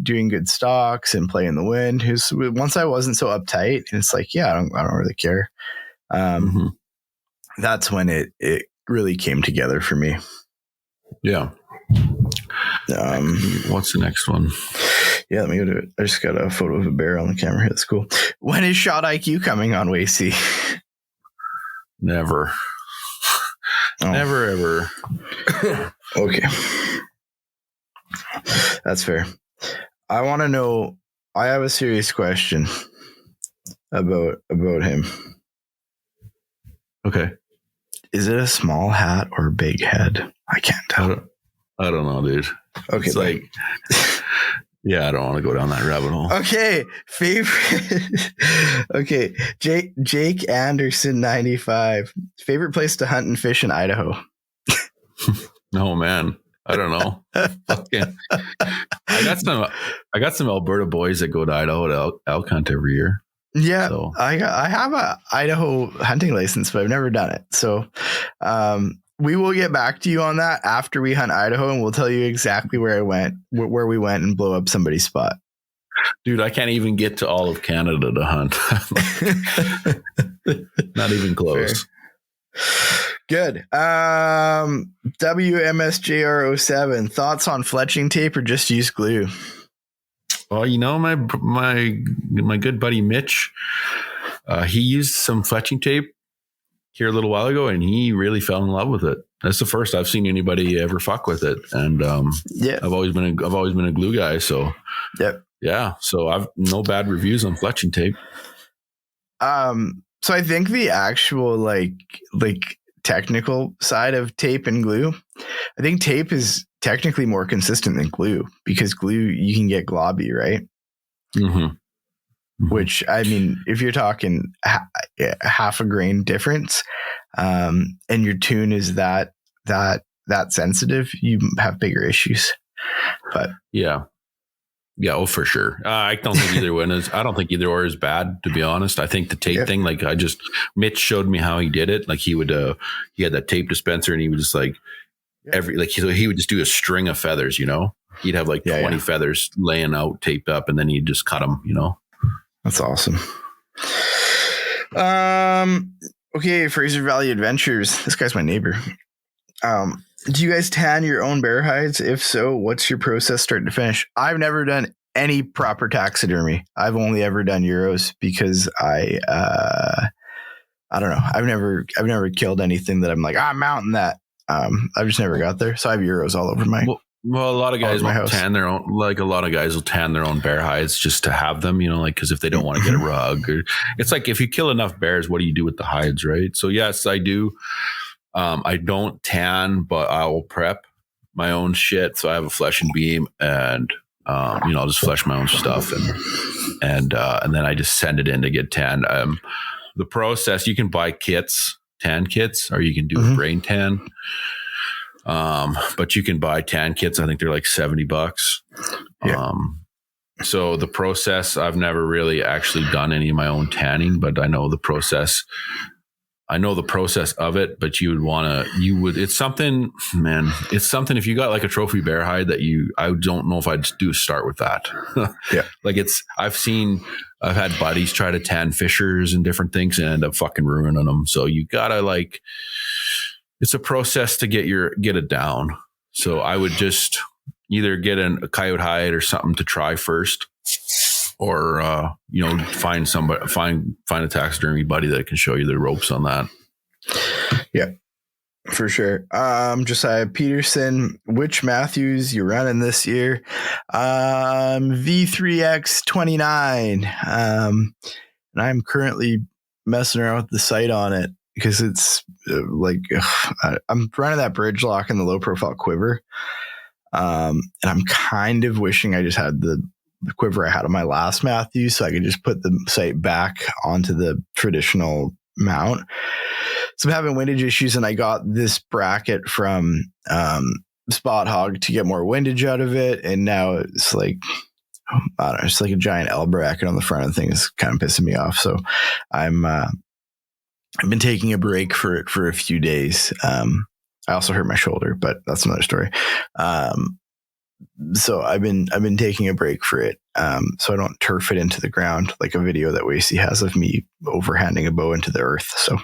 doing good stalks and playing the wind. Once I wasn't so uptight, and it's like, yeah, I don't really care. That's when it really came together for me. Yeah. What's the next one? Yeah, let me go to it. I just got a photo of a bear on the camera here. That's cool. When is Shot IQ coming on, Wacey? Never. Oh. Never, ever. Okay. That's fair. I want to know, I have a serious question about him. Okay. Is it a small hat or a big head? I can't tell. I don't know, dude. Okay. It's like, yeah, I don't want to go down that rabbit hole. Okay. Favorite. Okay. Jake Anderson, 95. Favorite place to hunt and fish in Idaho? No, man. I don't know. I got some Alberta boys that go to Idaho to elk hunt every year. Yeah, so. I have a Idaho hunting license, but I've never done it. So we will get back to you on that after we hunt Idaho, and we'll tell you exactly where we went and blow up somebody's spot. Dude, I can't even get to all of Canada to hunt. Not even close. Fair. Good. WMSJR07, thoughts on fletching tape or just use glue? Well, my good buddy Mitch, he used some fletching tape here a little while ago, and he really fell in love with it. That's the first I've seen anybody ever fuck with it. And I've always been a glue guy. So yeah. So I've no bad reviews on fletching tape. So I think the actual like technical side of tape and glue, I think tape is technically more consistent than glue, because glue, you can get globby, right? Mm-hmm. Mm-hmm. Which, I mean, if you're talking half a grain difference, and your tune is that sensitive, you have bigger issues. But yeah. Yeah, oh, for sure. I don't think either one is. I don't think either or is bad, to be honest. I think the tape thing, like Mitch showed me how he did it. Like he had that tape dispenser, and he would just like he would just do a string of feathers. He'd have like 20 feathers laying out, taped up, and then he'd just cut them. That's awesome. Okay, Fraser Valley Adventures. This guy's my neighbor. Do you guys tan your own bear hides? If so, what's your process start to finish? I've never done any proper taxidermy. I've only ever done euros because I don't know. I've never killed anything that I'm like, I'm mounting that. I've just never got there. So I have euros all over my Well, a lot of guys will tan their own. Like a lot of guys will tan their own bear hides just to have them. Because if they don't want to get a rug, or it's like if you kill enough bears, what do you do with the hides, right? So yes, I do. I don't tan, but I will prep my own shit. So I have a flesh and beam, and I'll just flesh my own stuff, and then I just send it in to get tanned. The process, you can buy tan kits, or you can do a brain tan. But you can buy tan kits. I think they're like $70. Yeah. So the process, I've never really actually done any of my own tanning, but I know the process. I know the process of it, but it's something, man, if you got like a trophy bear hide I don't know if I'd start with that. Yeah. Like I've had buddies try to tan fishers and different things and end up fucking ruining them. So you gotta it's a process to get it down. So I would just either get a coyote hide or something to try first, or find a taxidermy buddy that can show you the ropes on that. Yeah, for sure. Josiah Peterson, which Matthews you running this year? V3X29. And I'm currently messing around with the sight on it because it's I'm running that bridge lock in the low profile quiver. And I'm kind of wishing I just had the quiver I had on my last Matthews, so I could just put the sight back onto the traditional mount. So I'm having windage issues, and I got this bracket from Spot Hog to get more windage out of it, and now it's like, I don't know, it's like a giant L bracket on the front of the thing. Is kind of pissing me off. So I've been taking a break for it for a few days. I also hurt my shoulder, but that's another story. So I've been taking a break for it, so I don't turf it into the ground like a video that Wacey has of me overhanding a bow into the earth. So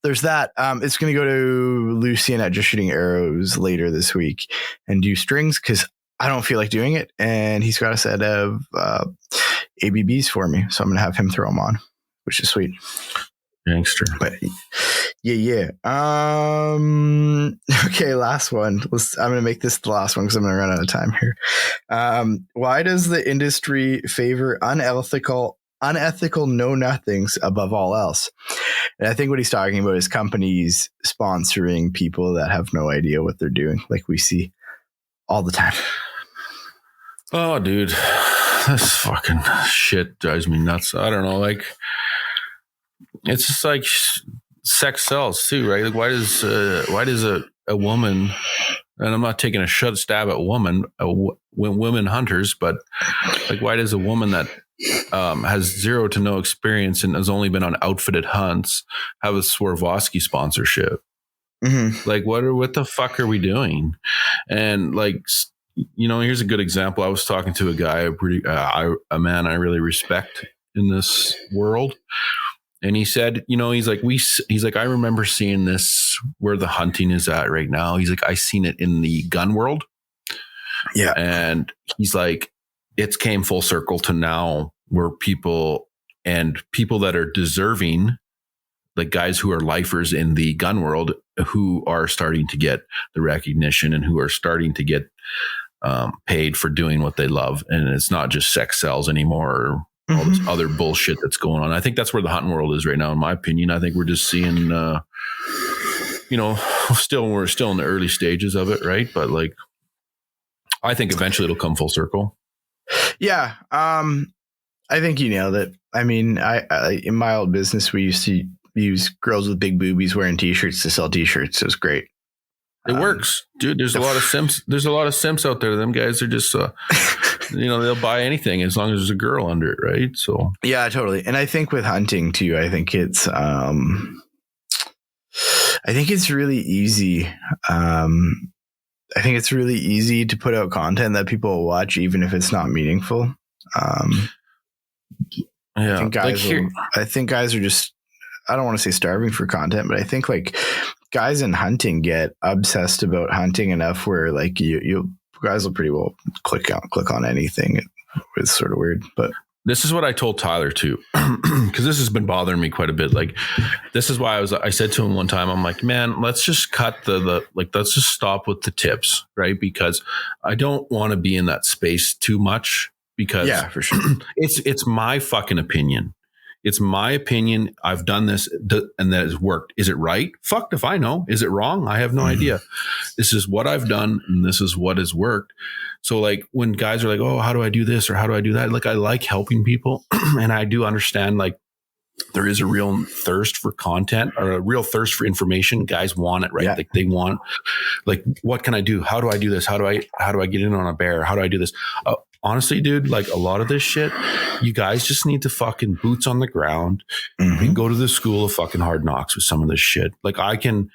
there's that. It's going to go to Lucian at Just Shooting Arrows later this week and do strings because I don't feel like doing it, and he's got a set of ABBs for me, so I'm going to have him throw them on, which is sweet. Gangster. But yeah. Okay, last one. I'm going to make this the last one because I'm going to run out of time here. Why does the industry favor unethical know-nothings above all else? And I think what he's talking about is companies sponsoring people that have no idea what they're doing, like we see all the time. Oh, dude, this fucking shit drives me nuts. I don't know, it's just like sex sells too, right? Like why does a woman, and I'm not taking a stab at women hunters, but like why does a woman that has zero to no experience and has only been on outfitted hunts have a Swarovski sponsorship? Mm-hmm. Like what the fuck are we doing? And here's a good example. I was talking to a guy, a man I really respect in this world. And he said, he's like, I remember seeing this where the hunting is at right now. He's like, I seen it in the gun world. Yeah. And he's like, it's came full circle to now where people that are deserving, like guys who are lifers in the gun world, who are starting to get the recognition and who are starting to get paid for doing what they love. And it's not just sex sells anymore, or all this other bullshit that's going on. I think that's where the hunting world is right now, in my opinion. I think we're just seeing, we're still in the early stages of it, right? But I think eventually it'll come full circle. Yeah, I think you nailed it. I mean, I in my old business, we used to use girls with big boobies wearing T-shirts to sell T-shirts. It was great. It works, dude. There's a lot of simps. There's a lot of simps out there. Them guys are just, they'll buy anything as long as there's a girl under it, right? So yeah, totally. And I think with hunting too, I think it's really easy. I think it's really easy to put out content that people will watch, even if it's not meaningful. yeah, I think guys are just, I don't want to say starving for content, but I think like guys in hunting get obsessed about hunting enough where like you guys will pretty well click on anything. It's sort of weird, but this is what I told Tyler too, because this has been bothering me quite a bit. Like, this is why I said to him one time, I'm like, man, let's just cut let's just stop with the tips, right? Because I don't want to be in that space too much, because yeah, for sure. it's my fucking opinion. It's my opinion. I've done this and that has worked. Is it right? Fucked if I know. Is it wrong? I have no idea. This is what I've done and this is what has worked. So like when guys are like, oh, how do I do this or how do I do that? Like I like helping people and I do understand like there is a real thirst for content or a real thirst for information. Guys want it, right? Yeah. Like they want, like, what can I do? How do I do this? How do I get in on a bear? How do I do this? Honestly, dude, like a lot of this shit, you guys just need to fucking boots on the ground and go to the school of fucking hard knocks with some of this shit. Like I can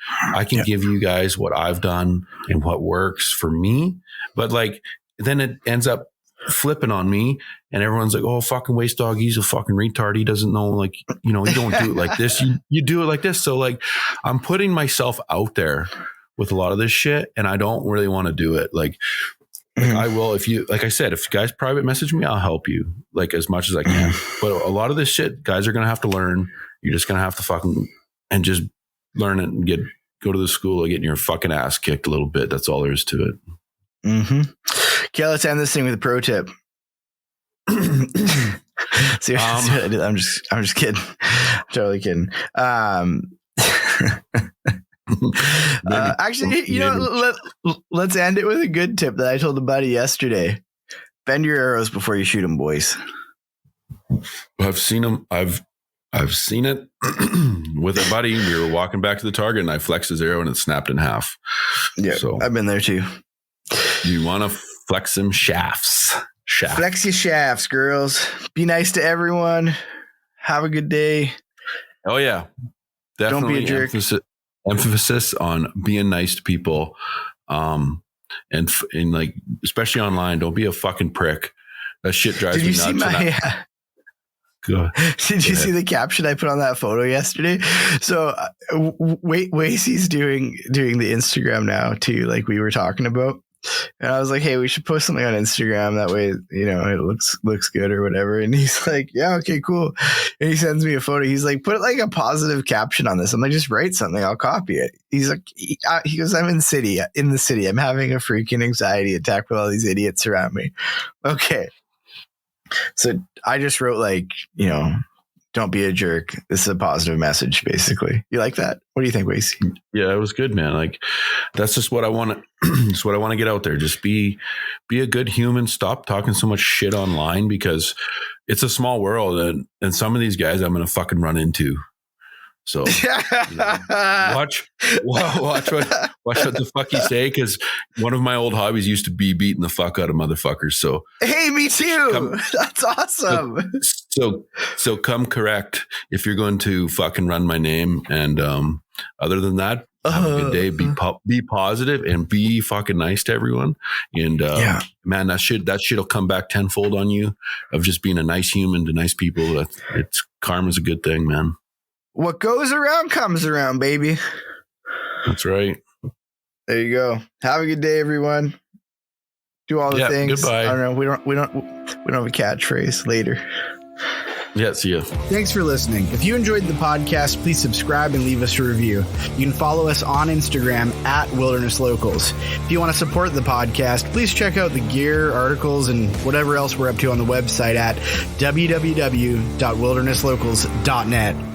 give you guys what I've done and what works for me, but like, then it ends up flipping on me and everyone's like, oh, fucking waste dog. He's a fucking retard. He doesn't know, like, you don't do it like this. You do it like this. So like, I'm putting myself out there with a lot of this shit and I don't really want to do it. Like I will, if you, like I said, if you guys private message me, I'll help you like as much as I can. But a lot of this shit, guys are going to have to learn. You're just going to have to fucking, and just learn it and go to the school and get your fucking ass kicked a little bit. That's all there is to it. Okay, let's end this thing with a pro tip. See what I do? I'm just kidding. I'm totally kidding. Actually, let's end it with a good tip that I told a buddy yesterday. Bend your arrows before you shoot them, boys. I've seen them. I've seen it with a buddy. We were walking back to the target and I flexed his arrow and it snapped in half. Yeah, so I've been there too. You want to flex some shafts. Flex your shafts, girls. Be nice to everyone. Have a good day. Oh yeah, definitely. Don't be a jerk. Emphasis on being nice to people, and like especially online. Don't be a fucking prick. That shit drives me nuts. Did you see the caption I put on that photo yesterday? So Wacey's doing the Instagram now too, like we were talking about. And I was like, hey, we should post something on Instagram. That way, it looks good or whatever. And he's like, yeah, okay, cool. And he sends me a photo. He's like, put like a positive caption on this. I'm like, just write something. I'll copy it. He's like, he goes, I'm in the city. I'm having a freaking anxiety attack with all these idiots around me. Okay. So I just wrote like, don't be a jerk. This is a positive message, basically. You like that? What do you think, Wacey? Yeah, it was good, man. Like, that's just what I want to. It's what I want to get out there. Just be a good human. Stop talking so much shit online because it's a small world, and some of these guys I'm gonna fucking run into. So watch what the fuck you say, because one of my old hobbies used to be beating the fuck out of motherfuckers. So hey, me too. That's awesome. So come correct if you're going to fucking run my name. And other than that, have a good day. Be positive and be fucking nice to everyone. And man, that shit'll come back tenfold on you of just being a nice human to nice people. It's karma's a good thing, man. What goes around comes around, baby. That's right. There you go. Have a good day, everyone. Do all the things. Goodbye. I don't know. We don't have a catchphrase. Later. Yeah, see ya. Thanks for listening. If you enjoyed the podcast, please subscribe and leave us a review. You can follow us on Instagram at Wilderness Locals. If you want to support the podcast, please check out the gear, articles, and whatever else we're up to on the website at www.wildernesslocals.net.